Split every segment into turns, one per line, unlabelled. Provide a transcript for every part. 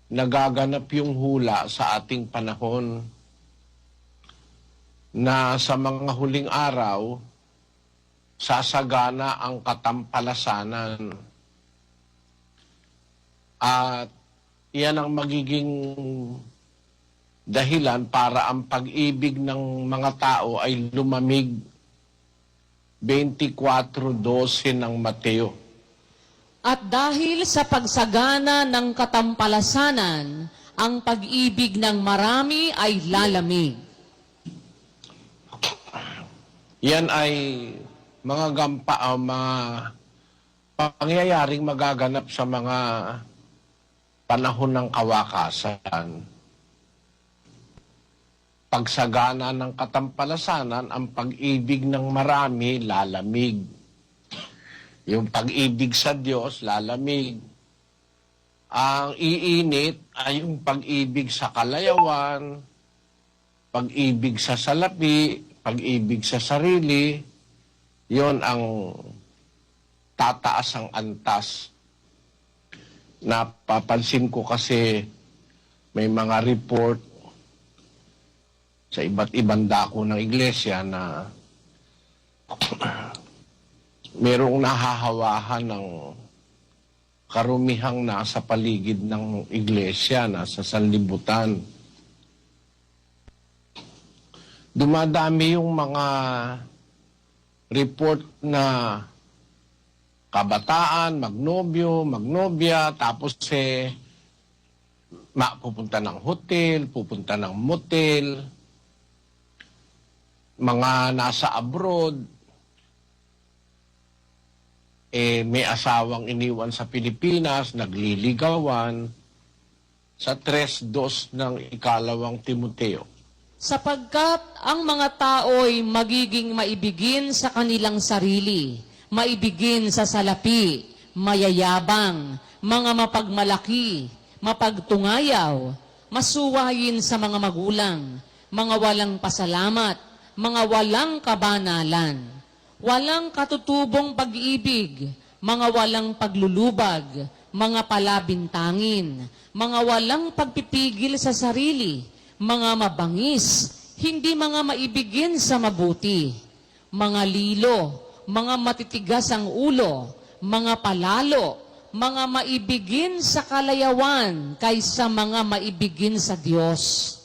nagaganap yung hula sa ating panahon na sa mga huling araw, sasagana ang katampalasanan. At yan ang magiging dahilan para ang pag-ibig ng mga tao ay lumamig. 24:12 ng Mateo.
At dahil sa pagsagana ng katampalasanan, ang pag-ibig ng marami ay lalamig.
Yan ay mga pangyayaring magaganap sa mga panahon ng kawakasan. Pagsagana ng katampalasanan, ang pag-ibig ng marami lalamig. Yung pag-ibig sa Diyos lalamig. Ang iinit ay yung pag-ibig sa kalayawan, pag-ibig sa salapi, pag-ibig sa sarili. Yon ang tataas ang antas. Napapansin ko kasi may mga report sa iba't ibang dako ng iglesia na merong nahahawahan ng karumihang nasa paligid ng iglesia, nasa sanlibutan. Dumadami yung mga report na kabataan, magnobyo, magnobya, tapos pupunta ng hotel, pupunta ng motel, mga nasa abroad, may asawang iniwan sa Pilipinas, nagliligawan, sa 3:2 ng ikalawang Timoteo.
Sapagkat ang mga tao'y magiging maibigin sa kanilang sarili, maibigin sa salapi, mayayabang, mga mapagmalaki, mapagtungayaw, masuwayin sa mga magulang, mga walang pasalamat, mga walang kabanalan, walang katutubong pag-ibig, mga walang paglulubag, mga palabintangin, mga walang pagpipigil sa sarili, mga mabangis, hindi mga maibigin sa mabuti, mga lilo, mga matitigas ang ulo, mga palalo, mga maibigin sa kalayawan kaysa mga maibigin sa Diyos,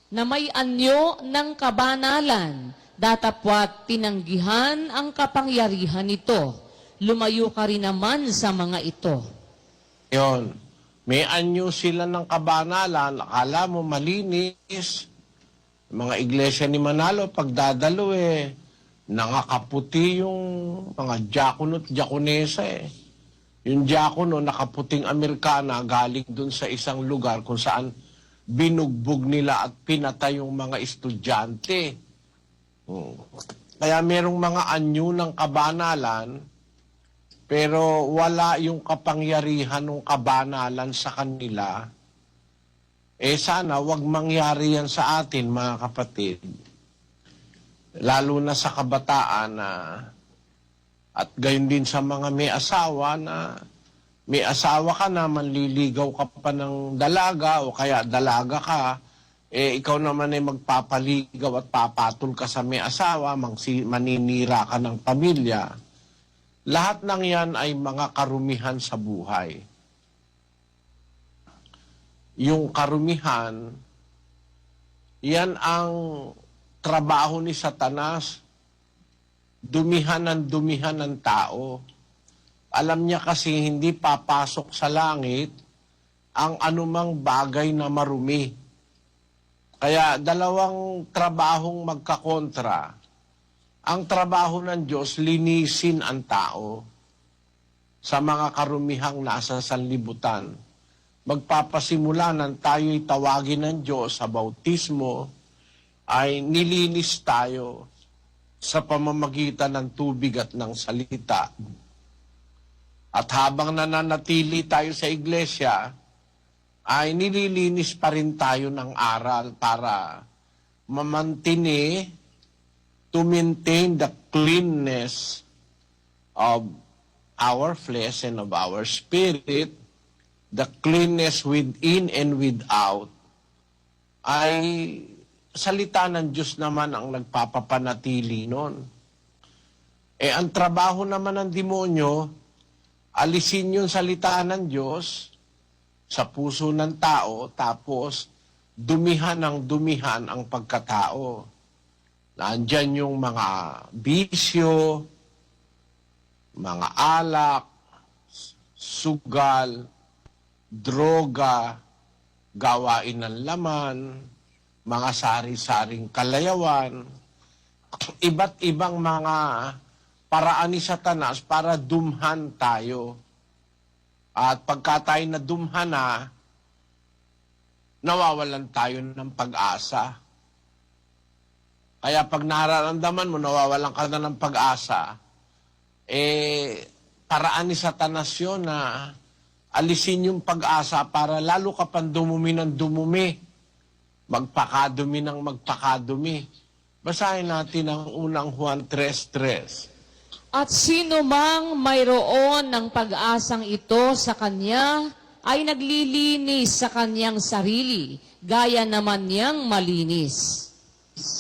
na may anyo ng kabanalan, datapwat tinanggihan ang kapangyarihan nito. Lumayo ka rin naman sa mga ito.
Yon. May anyo sila ng kabanalan, akala mo malinis. Mga iglesia ni Manalo, pagdadalo nangakaputi yung mga diakono at diakonesa Yung diakono, nakaputing Amerikana, galing dun sa isang lugar kung saan binugbog nila at pinatay yung mga estudyante. Kaya merong mga anyo ng kabanalan, pero wala yung kapangyarihan ng kabanalan sa kanila. Sana wag mangyari yan sa atin, mga kapatid. Lalo na sa kabataan at gayon din sa mga may asawa na may asawa ka na, manliligaw ka pa ng dalaga o kaya dalaga ka, ikaw naman ay magpapaligaw at papatol ka sa may asawa, maninira ka ng pamilya. Lahat ng yan ay mga karumihan sa buhay. Yung karumihan, yan ang trabaho ni Satanas, dumihan ng tao. Alam niya kasi hindi papasok sa langit ang anumang bagay na marumi. Kaya dalawang trabahong magkakontra. Ang trabaho ng Diyos, linisin ang tao sa mga karumihang nasa sanlibutan. Magpapasimula ng tayo'y tawagin ng Diyos sa bautismo, ay nilinis tayo sa pamamagitan ng tubig at ng salita. At habang nananatili tayo sa iglesia, ay nililinis pa rin tayo ng aral para to maintain the cleanness of our flesh and of our spirit the cleanness within and without, ay salita ng Diyos naman ang nagpapapanatili nun. Ang trabaho naman ng demonyo, alisin yung salita ng Diyos sa puso ng tao, tapos dumihan ang pagkatao. Nandyan yung mga bisyo, mga alak, sugal, droga, gawain ng laman, mga sari-saring kalayawan, iba't ibang mga paraan ni Satanas para dumhan tayo. At pagka tayo na dumhan na, nawawalan tayo ng pag-asa. Kaya pag nararamdaman mo, nawawalan ka na ng pag-asa, paraan ni Satanas yun na alisin yung pag-asa para lalo ka pang dumumi ng dumumi, magpakadumi ng magpakadumi. Basahin natin ang unang Juan 3:3.
At sino mang mayroon ng pag-asang ito sa kanya, ay naglilinis sa kanyang sarili, gaya naman niyang malinis.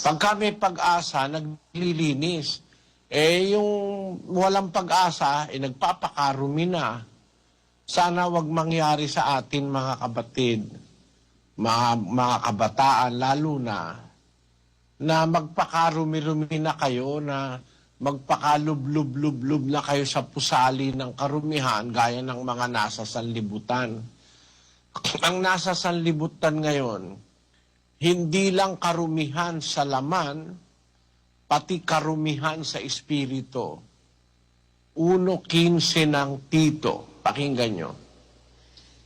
Pagka may pag-asa, naglilinis. Yung walang pag-asa, nagpapakarumi na. Sana wag mangyari sa atin, mga kapatid, mga kabataan, lalo na magpakarumi-rumi na kayo, na magpakalub-lub-lub-lub na kayo sa pusali ng karumihan, gaya ng mga nasa sanlibutan. Ang nasa sanlibutan ngayon, hindi lang karumihan sa laman, pati karumihan sa espiritu. 1:15 ng Tito. Pakinggan nyo.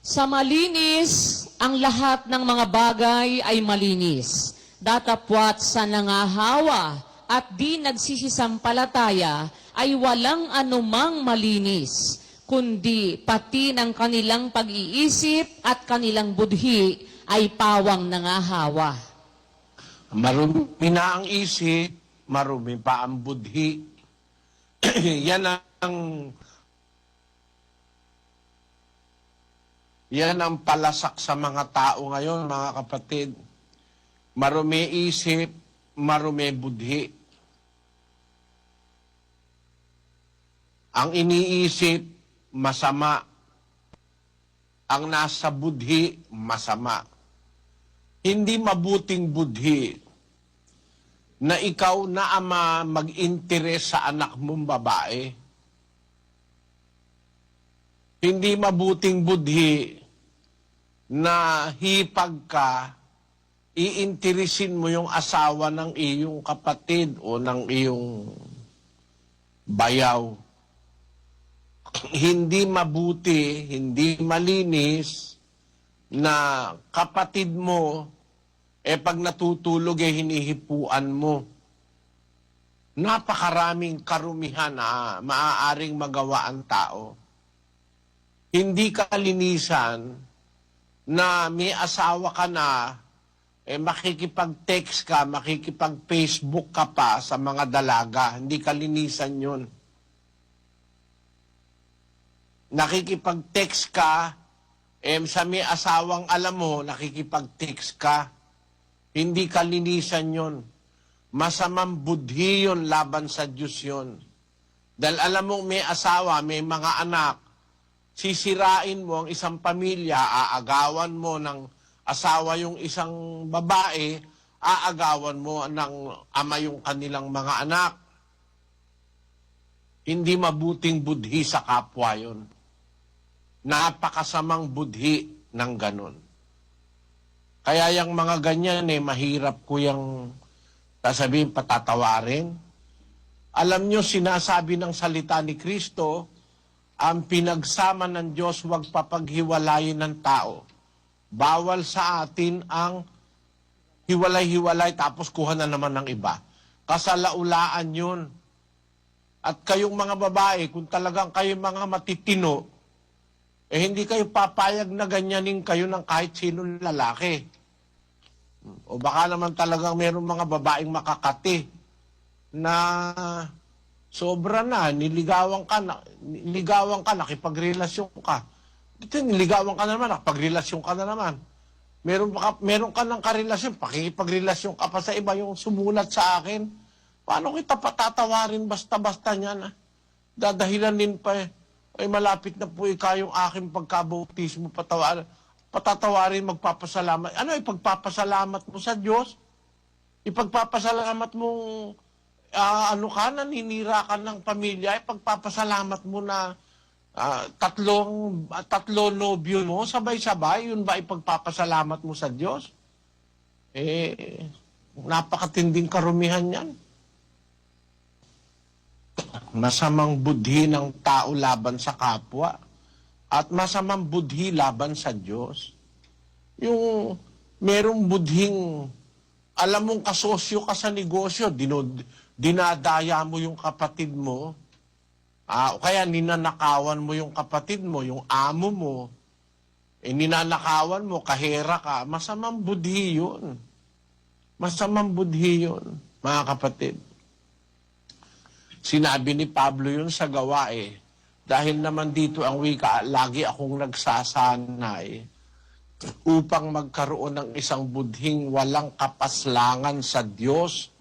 Sa malinis, ang lahat ng mga bagay ay malinis. Datapwat sa nangahawa at di nagsisisampalataya ay walang anumang malinis, kundi pati ng kanilang pag-iisip at kanilang budhi ay pawang nangahawa.
Marumi na ang isip, marumi pa ang budhi. Yan ang palasak sa mga tao ngayon, mga kapatid. Marumi isip, marumi budhi. Ang iniisip, masama. Ang nasa budhi, masama. Hindi mabuting budhi na ikaw na ama mag-interes sa anak mong babae. Hindi mabuting budhi na hipag ka, iinteresin mo yung asawa ng iyong kapatid o ng iyong bayaw. Hindi mabuti, hindi malinis na kapatid mo, pag natutulog, hinihipuan mo. Napakaraming karumihan na maaaring magawa ang tao. Hindi kalinisan na may asawa ka na, makikipag-text ka, makikipag-Facebook ka pa sa mga dalaga. Hindi kalinisan yun. Nakikipag-text ka, sa may asawang alam mo, nakikipag-text ka. Hindi kalinisan yun. Masamang budhi yun, laban sa Diyos yun. Dahil alam mo, may asawa, may mga anak, sisirain mo ang isang pamilya, aagawan mo ng asawa yung isang babae, aagawan mo ng ama yung kanilang mga anak. Hindi mabuting budhi sa kapwa yun. Napakasamang budhi ng ganon. Kaya yung mga ganyan, mahirap ko yung sasabihin, patatawarin. Alam nyo, sinasabi ng salita ni Kristo, ang pinagsama ng Diyos huwag papaghiwalayin ng tao. Bawal sa atin ang hiwalay-hiwalay tapos kuha na naman ng iba. Kasalaulaan yun. At kayong mga babae, kung talagang kayong mga matitino, hindi kayo papayag na ganyanin kayo ng kahit sinong lalaki. O baka naman talagang mayroong mga babaeng makakati na sobra na, niligawan ka, nakipagrelasyon ka. Dito, niligawan ka na naman, nakapagrelasyon ka na naman. Meron ka ng karelasyon, pakikipagrelasyon ka pa sa iba yung sumulat sa akin. Paano kita patatawarin basta-basta niyan? Dadahilanin pa eh. Ay malapit na po ikaw yung aking pagkabautismo, patatawarin, magpapasalamat. Ano, ipagpapasalamat mo sa Diyos? Ipagpapasalamat mo, naninira ka ng pamilya, ipagpapasalamat mo na tatlo nobyo mo, sabay-sabay, yun ba ipagpapasalamat mo sa Diyos? Napakatinding karumihan yan. Masamang budhi ng tao laban sa kapwa at masamang budhi laban sa Diyos. Yung merong budhing, alam mong kasosyo ka sa negosyo, dinadaya mo yung kapatid mo, o kaya ninanakawan mo yung kapatid mo, yung amo mo, ninanakawan mo, kahera ka, masamang budhi yun. Masamang budhi yun, mga kapatid. Sinabi ni Pablo yun sa Gawa dahil naman dito ang wika, lagi akong nagsasanay upang magkaroon ng isang budhing walang kapaslangan sa Diyos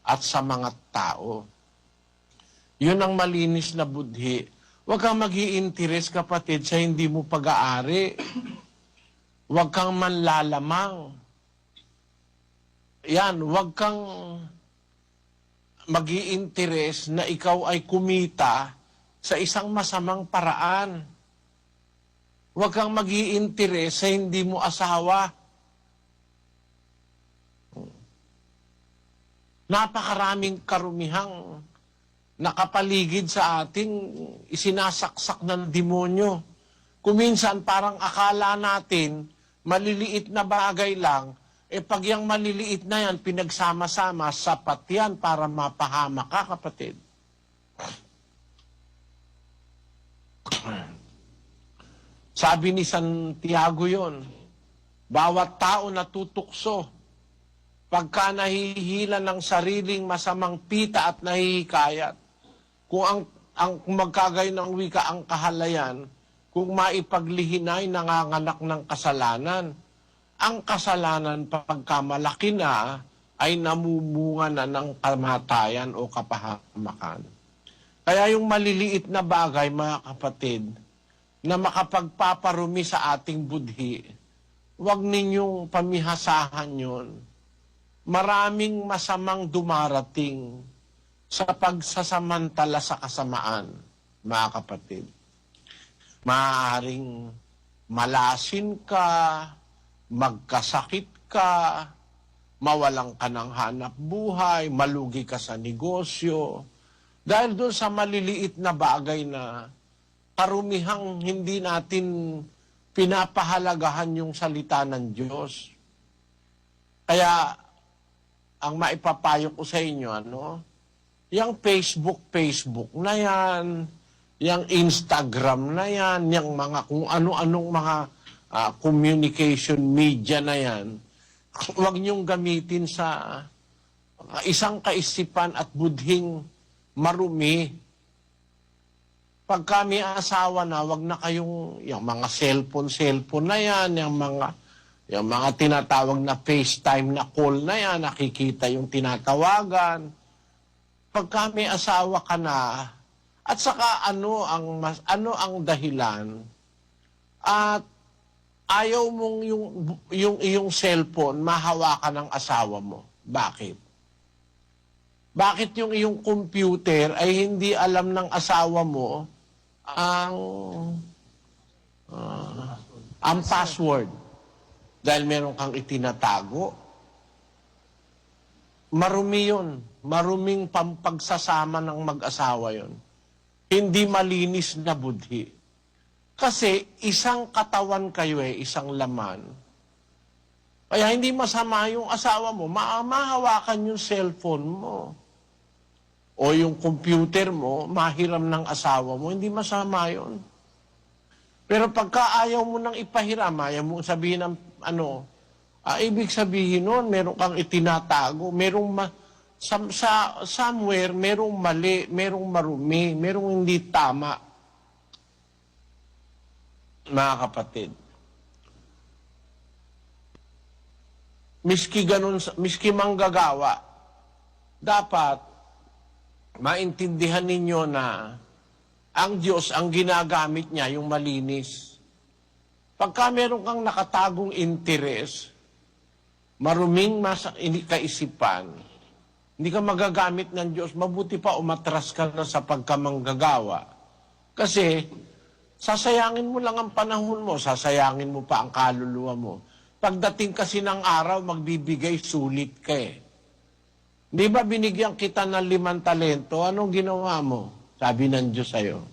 at sa mga tao. Yun ang malinis na budhi. Huwag kang mag-i-interest, kapatid, sa hindi mo pag-aari. Huwag kang manlalamang. Yan, huwag kang mag-i-interest na ikaw ay kumita sa isang masamang paraan. Huwag kang mag-i-interest sa hindi mo asawa. Napakaraming karumihang nakapaligid sa ating isinasaksak ng demonyo. Kuminsan parang akala natin maliliit na bagay lang, pag yung maliliit na yan, pinagsama-sama, sapat yan para mapahama ka, kapatid. Sabi ni Santiago yon, bawat tao natutukso, pagka nahihila ng sariling masamang pita at nahihikayat, kung magkagay ng wika ang kahalayan, kung maipaglihinay nanganganak ng kasalanan, ang kasalanan pagka malaki na ay namumunga na ng kamatayan o kapahamakan. Kaya yung maliliit na bagay, mga kapatid, na makapagpaparumi sa ating budhi, huwag ninyong pamihasahan yun. Maraming masamang dumarating sa pagsasamantala sa kasamaan, mga kapatid. Maaaring malasin ka, magkasakit ka, mawalang ka ng hanap buhay, malugi ka sa negosyo. Dahil doon sa maliliit na bagay na karumihang hindi natin pinapahalagahan yung salita ng Diyos. Kaya, ang maipapayo ko sa inyo, yung Facebook na yan, yung Instagram na yan, yung mga kung ano-anong mga communication media na yan, huwag niyong gamitin sa isang kaisipan at budhing marumi. Pag kami asawa na, wag na kayong, yung mga cellphone na yan, yung mga tinatawag na FaceTime na call na yan, nakikita yung tinatawagan. Pag kami asawa ka na, at saka ano ang dahilan, at ayaw mong yung iyong cellphone mahawakan ng asawa mo. Bakit? Bakit yung iyong computer ay hindi alam ng asawa mo ang password? Dahil meron kang itinatago. Marumi yun. Maruming pampagsasama ng mag-asawa yun. Hindi malinis na budhi. Kasi isang katawan kayo isang laman. Kaya hindi masama yung asawa mo, mahawakan yung cellphone mo. O yung computer mo, mahiram ng asawa mo, hindi masama yun. Pero pagka ayaw mo nang ipahiram, ayaw mo sabihin ng ibig sabihin nun, meron kang itinatago, somewhere, merong mali, merong marumi, merong hindi tama. mga kapatid, miski ganun, miski manggagawa, dapat maintindihan ninyo na ang Diyos, ang ginagamit niya, yung malinis. Pagka meron kang nakatagong interes, maruming kaisipan, hindi ka magagamit ng Diyos, mabuti pa umatras ka na sa pagkamanggagawa. Kasi, sasayangin mo lang ang panahon mo, sasayangin mo pa ang kaluluwa mo. Pagdating kasi ng araw, magbibigay, sulit ka eh. Di ba binigyan kita ng 5 talento, anong ginawa mo? Sabi ng Diyos sa'yo.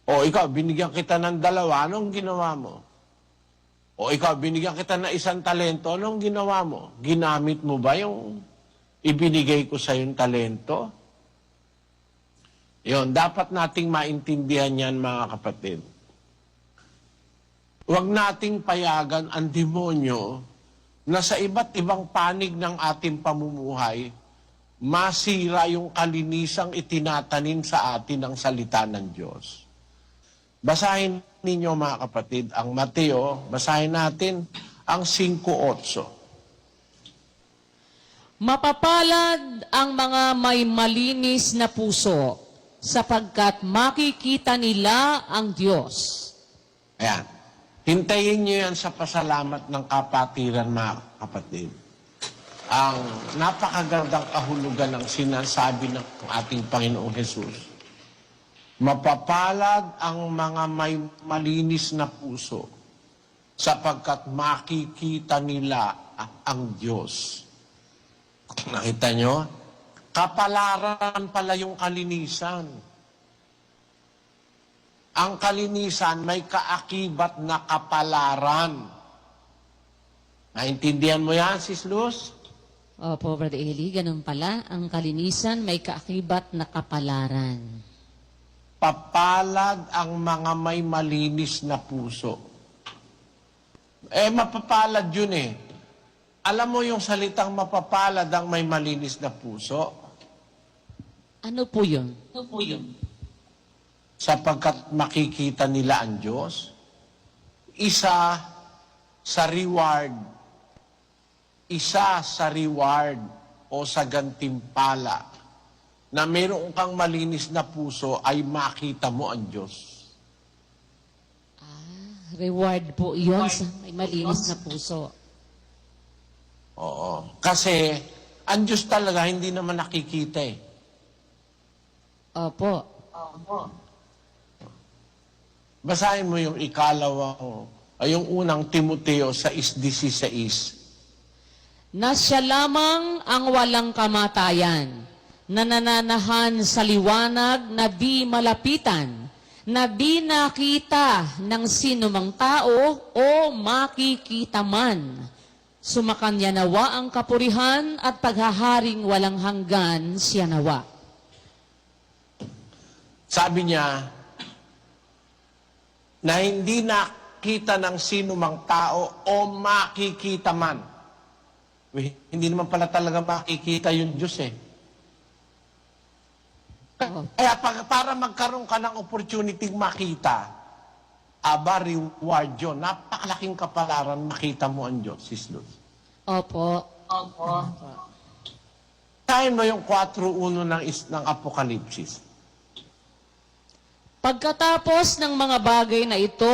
O ikaw, binigyan kita ng 2, anong ginawa mo? O ikaw, binigyan kita ng 1 talento, anong ginawa mo? Ginamit mo ba yung ibinigay ko sa yung talento? Yun, dapat nating maintindihan yan, mga kapatid. Huwag nating payagan ang demonyo na sa iba't ibang panig ng ating pamumuhay, masira yung kalinisang itinatanim sa atin ng salita ng Diyos. Basahin ninyo, mga kapatid, ang Mateo, basahin natin ang 5:8.
Mapapalad ang mga may malinis na puso, sapagkat makikita nila ang Diyos.
Ayan. Hintayin nyo yan sa pasalamat ng kapatiran, mga kapatid. Ang napakagandang kahulugan ng sinasabi ng ating Panginoong Hesus. Mapapalad ang mga may malinis na puso, sapagkat makikita nila ang Diyos. Nakita nyo? Kapalaran pala yung kalinisan. Ang kalinisan may kaakibat na kapalaran. Naintindihan mo yan, Sis Luz?
Opo, Brother Eli, ganun pala. Ang kalinisan may kaakibat na kapalaran.
Papalad ang mga may malinis na puso. Mapapalad yun eh. Alam mo yung salitang mapapalad ang may malinis na puso?
Ano po yun?
Sapagkat makikita nila ang Diyos. Isa sa reward o sa gantimpala na meron kang malinis na puso ay makita mo ang Diyos.
Reward po yun sa may malinis na puso.
Oo. Kasi ang Diyos talaga hindi naman nakikita eh.
Opo.
Basahin mo yung yung unang Timoteo 6:16.
Na siya lamang ang walang kamatayan, na nananahan sa liwanag na di malapitan, na di nakita ng sinumang tao o makikita man. Sumakanya nawa ang kapurihan at paghaharing walang hanggan siya nawa.
Sabi niya, na hindi nakita ng sinumang tao o makikita man. Hindi naman pala talaga makikita yung Diyos eh. Kaya para magkaroon ka ng opportunity makita, reward yun. Napakalaking kapalaran makita mo ang Diyos, Sis Luz.
Opo.
Sahin mo yung 4:1 ng Apokalipsis.
Pagkatapos ng mga bagay na ito,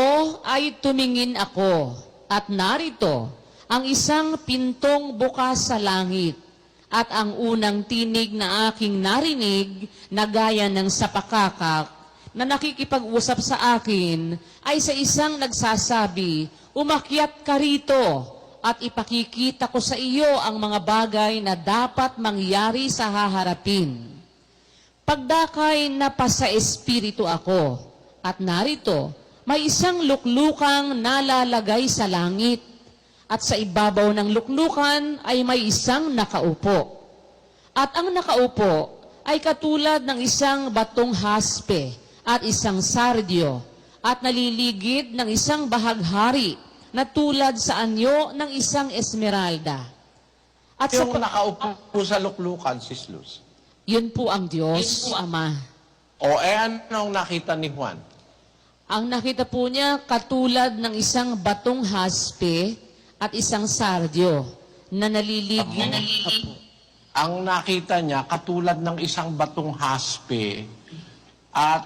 ay tumingin ako, at narito, ang isang pintong bukas sa langit, at ang unang tinig na aking narinig, na gaya ng sapakakak, na nakikipag-usap sa akin, ay sa isang nagsasabi, umakyat ka rito, at ipakikita ko sa iyo ang mga bagay na dapat mangyari sa haharapin. Pagdakay napasa espiritu ako, at narito, may isang luklukang nalalagay sa langit, at sa ibabaw ng luklukan ay may isang nakaupo. At ang nakaupo ay katulad ng isang batong haspe at isang sardio, at naliligid ng isang bahaghari na tulad sa anyo ng isang esmeralda. At
Yung nakaupo sa luklukan, Sis Luz.
Yun po ang Diyos, Ama.
O anong nakita ni Juan?
Ang nakita po niya katulad ng isang batong haspe at isang sardyo na nalilig. Apo.
Ang nakita niya, katulad ng isang batong haspe at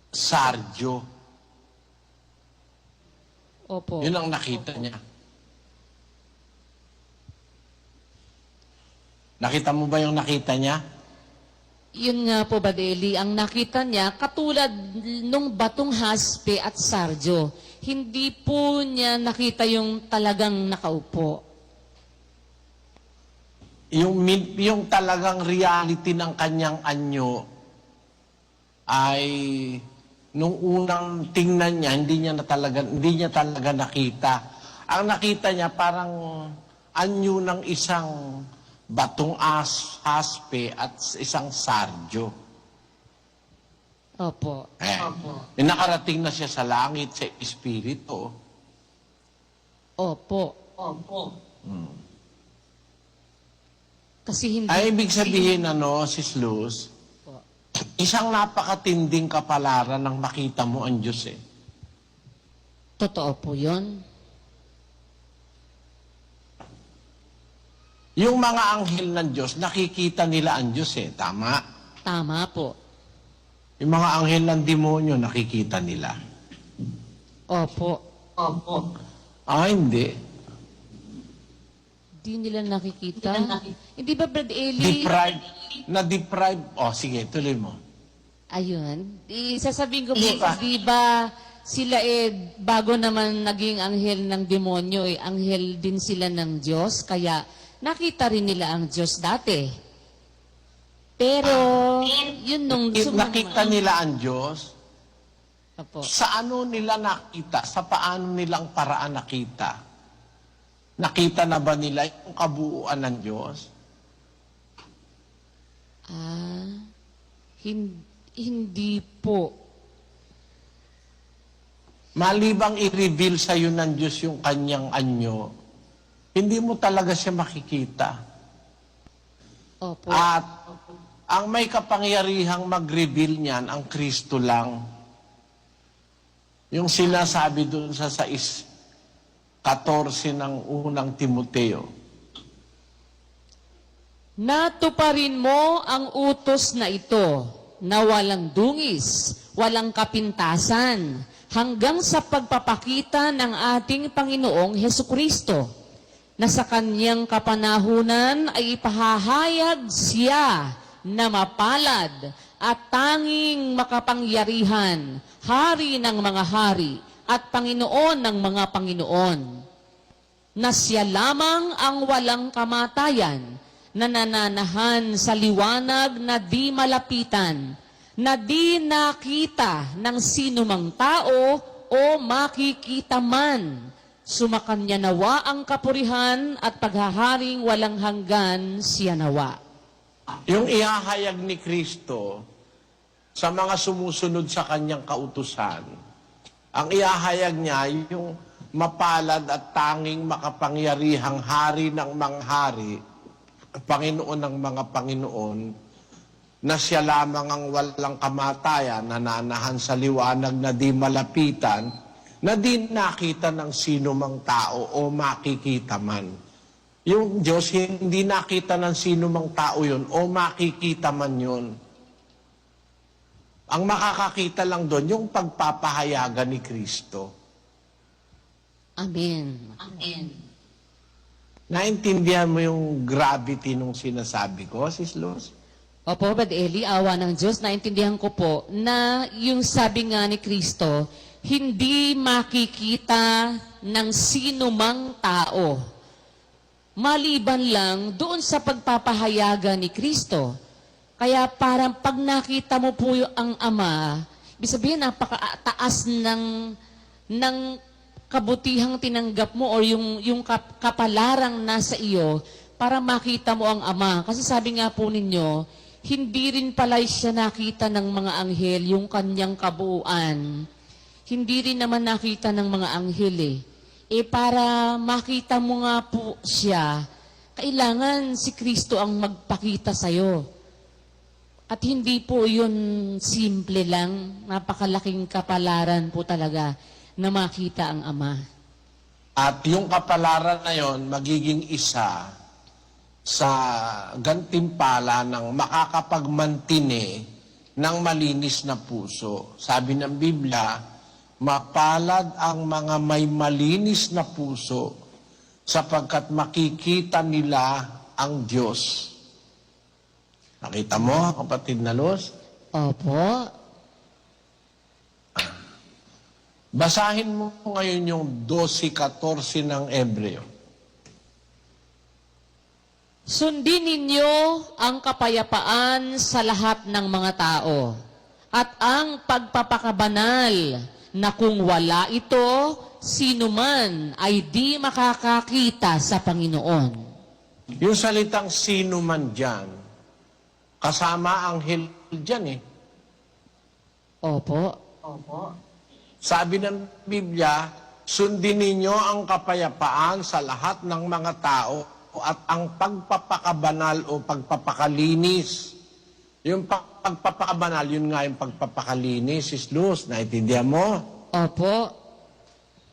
sardyo.
Opo.
Yun ang nakita niya. Nakita mo ba yung nakita niya?
Yun nga po, Badeli, ang nakita niya katulad nung batong haspe at sardyo. Hindi po niya nakita yung talagang nakaupo.
Yung talagang reality ng kanyang anyo ay nung unang tingnan niya, hindi niya talaga nakita. Ang nakita niya parang anyo ng isang batong haspe at isang sardyo.
Opo.
Nakarating na siya sa langit, sa espiritu.
Opo. Kasi hindi...
Ay, ibig sabihin, Sis Luz,
Opo.
isang napakatinding kapalaran nang makita mo ang Diyos eh.
Totoo po yun.
Yung mga anghel ng Diyos, nakikita nila ang Diyos eh. Tama?
Tama po.
Yung mga anghel ng demonyo, nakikita nila.
Opo.
Hindi.
Di nila nakikita. Hindi ba, Brad Eli?
Na-deprive. Sige, tuloy mo.
Ayun. Sasabihin ko po,
Di ba?
di ba sila bago naman naging anghel ng demonyo, anghel din sila ng Diyos, kaya nakita rin nila ang Diyos dati. Pero, yun nung...
Nakita nila ang Diyos,
Opo.
sa ano nila nakita? Sa paano nilang paraan nakita? Nakita na ba nila yung kabuuan ng Diyos?
Hindi po.
Malibang i-reveal sa iyo ng Diyos yung kanyang anyo, hindi mo talaga siya makikita.
Opo.
At ang may kapangyarihang mag-reveal niyan, ang Kristo lang. Yung sinasabi doon sa 6:14 ng unang Timoteo.
Natuparin mo ang utos na ito, na walang dungis, walang kapintasan, hanggang sa pagpapakita ng ating Panginoong Hesukristo, na sa kanyang kapanahunan ay ipahahayag siya na mapalad at tanging makapangyarihan, hari ng mga hari at Panginoon ng mga Panginoon, na siya lamang ang walang kamatayan, na nananahan sa liwanag na di malapitan, na di nakita ng sinumang tao o makikita man. Sumakanya nawa ang kapurihan at paghaharing walang hanggan siya nawa.
Yung ihahayag ni Kristo sa mga sumusunod sa kanyang kautusan, ang ihahayag niya yung mapalad at tanging makapangyarihang hari ng mga hari, Panginoon ng mga Panginoon, na siya lamang ang walang kamatayan, nananahan sa liwanag na di malapitan, na di nakita ng sino mang tao o makikita man. Yung Diyos, hindi nakita ng sino mang tao yun o makikita man yun. Ang makakakita lang doon, yung pagpapahayagan ni Kristo.
Amen.
Naintindihan mo yung gravity nung sinasabi ko, Sis Luz?
Opo, Brad Eli, awa ng Diyos, naintindihan ko po na yung sabi nga ni Kristo, hindi makikita ng sino mang tao. Maliban lang doon sa pagpapahayagan ni Kristo. Kaya parang pag nakita mo po ang Ama, ibig sabihin napakataas ng kabutihang tinanggap mo o yung kapalarang nasa iyo para makita mo ang Ama. Kasi sabi nga po ninyo, hindi rin pala siya nakita ng mga anghel yung kanyang kabuuan. Hindi rin naman nakita ng mga anghel eh. Para makita mo nga po siya, kailangan si Kristo ang magpakita sa'yo. At hindi po yun simple lang, napakalaking kapalaran po talaga na makita ang Ama.
At yung kapalaran na yon magiging isa sa gantimpala ng makakapagmantini ng malinis na puso. Sabi ng Biblia, mapalad ang mga may malinis na puso sapagkat makikita nila ang Diyos. Nakita mo, kapatid na Luz?
Opo.
Basahin mo ngayon yung 12:14 ng Hebreo.
Sundin ninyo ang kapayapaan sa lahat ng mga tao at ang pagpapakabanal na kung wala ito, sino man ay di makakakita sa Panginoon.
Yung salitang sino man dyan, kasama anghel dyan eh.
Opo.
Sabi ng Biblia, sundin ninyo ang kapayapaan sa lahat ng mga tao at ang pagpapakabanal o pagpapakalinis. Yung pagpapakabanal, yun nga yung pagpapakalinis, Sis Luz, naintindihan mo?
Opo.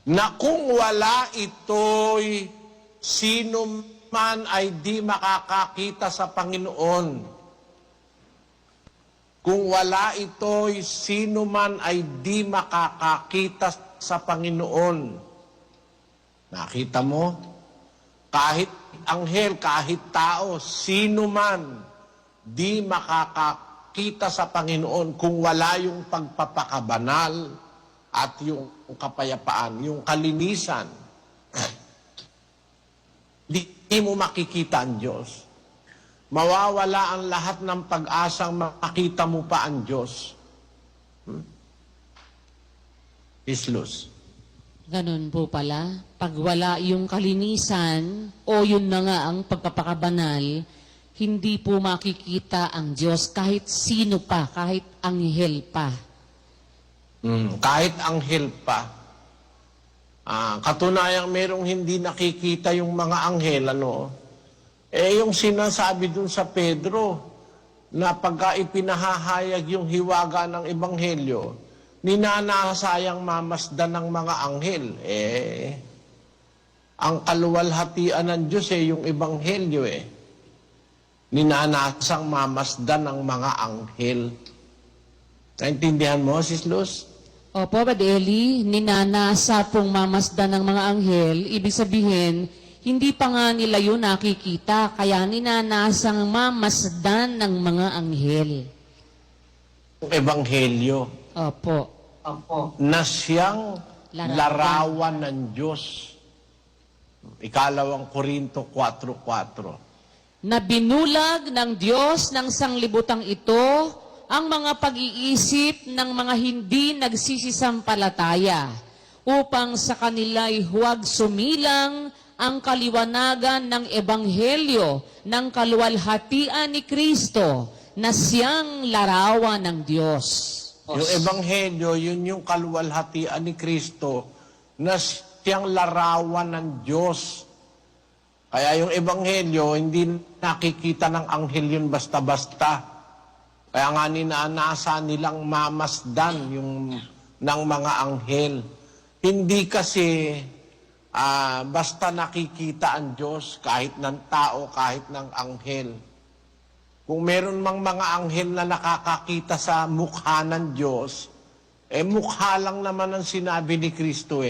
Na kung wala ito'y sino man ay di makakakita sa Panginoon. Kung wala ito'y sino man ay di makakakita sa Panginoon. Nakita mo? Kahit anghel, kahit tao, sino man di makakakita sa Panginoon kung wala yung pagpapakabanal at yung kapayapaan, yung kalinisan. Di mo makikita ang Diyos. Mawawala ang lahat ng pag-asang makita mo pa ang Diyos. Islos.
Ganun po pala. Pag wala yung kalinisan, o yun na nga ang pagpapakabanal, hindi po makikita ang Diyos kahit sino pa, kahit anghel pa.
Kahit anghel pa. Katunayang merong hindi nakikita yung mga anghel, yung sinasabi dun sa Pedro, na pagka ipinahahayag yung hiwaga ng Ebanghelyo, ninanasayang mamasdan ng mga anghel. Ang kaluwalhatian ng Diyos yung Ebanghelyo Ninanasang mamasdan ng mga anghel. Naintindihan mo, Sis Luz?
Opo, Badeli, ninanasa pong mamasdan ng mga anghel, ibig sabihin, hindi pa nga nila yun nakikita, kaya ninanasang mamasdan ng mga anghel.
Ebanghelyo
Opo.
na siyang larawan ng Diyos. Ikalawang Korinto 4:4.
Na binulag ng Diyos ng sanglibutang ito ang mga pag-iisip ng mga hindi nagsisisampalataya upang sa kanila'y huwag sumilang ang kaliwanagan ng Ebanghelyo ng kaluwalhatian ni Kristo na siyang larawan ng Diyos.
Yung Ebanghelyo, yun yung kaluwalhatian ni Kristo na siyang larawan ng Diyos. Kaya yung Ebanghelyo, hindi nakikita ng anghel yun basta-basta. Kaya nga ninanasa nilang mamasdan yung ng mga anghel. Hindi kasi basta nakikita ang Diyos kahit ng tao, kahit ng anghel. Kung meron mang mga anghel na nakakakita sa mukha ng Diyos, mukha lang naman ang sinabi ni Kristo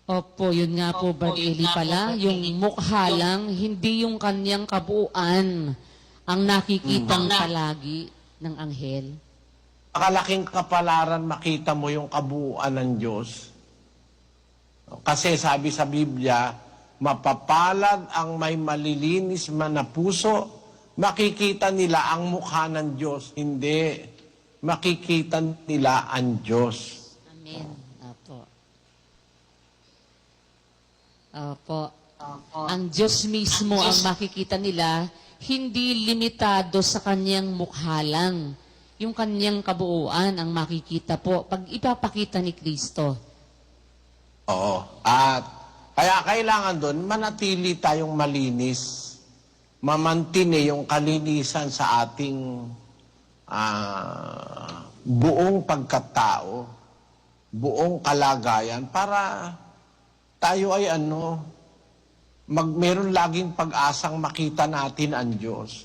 Opo, yun nga po, Brad Eli pala, yung mukha lang, hindi yung kanyang kabuuan ang nakikitang palagi ng anghel.
Nakalaking kapalaran makita mo yung kabuuan ng Diyos. Kasi sabi sa Biblia, mapapalad ang may malilinis man na puso, makikita nila ang mukha ng Diyos. Hindi, makikita nila ang Diyos.
Amen. Opo. Ang Diyos mismo ang makikita nila, hindi limitado sa kanyang mukha lang. Yung kanyang kabuuan ang makikita po pag ipapakita ni Kristo.
Oo. At kaya kailangan doon manatili tayong malinis. mamantine yung kalinisan sa ating buong pagkatao, buong kalagayan, para tayo ay meron laging pag-asang makita natin ang Diyos.